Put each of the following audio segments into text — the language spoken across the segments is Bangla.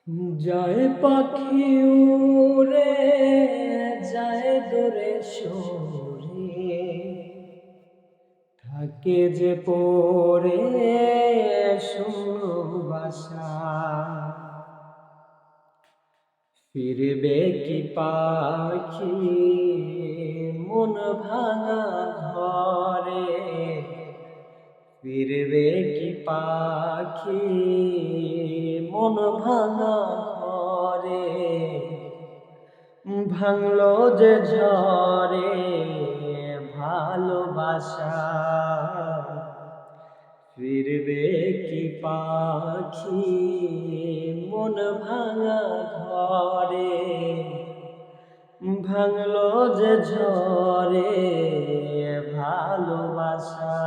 যায় পাখি উড়ে যায় দূরে সরে, থাকে যে পড়ে শূন্য বাসা। ফিরবে কি পাখি মন ভাঙা ঘরে, ফিরবে কি পাখি মন ভাঙা ঘরে। ভাঙলো যে ঝরে ভালোবাসা, ফিরবে কি পাখি মন ভাঙা ঘরে। ভাঙলো যে ঝরে ভালোবাসা,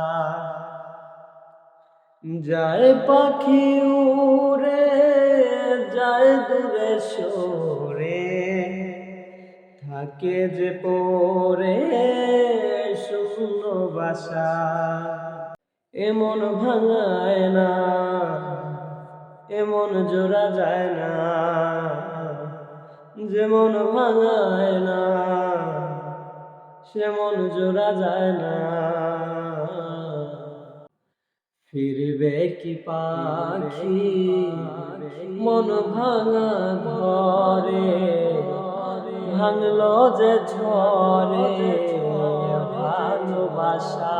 যায় পাখি উড়ে যায় দূরে সরে, থাকে যে পড়ে শূন্য বাসা। এমন ভাঙায় না, এমন জোড়া যায় না, যেমন ভাঙায় না সেমন জোড়া যায় না। ফিরবে কি পাখি মন ভাঙা ঘরে, ভাঙলো যে ঝরে ভালোবাসা।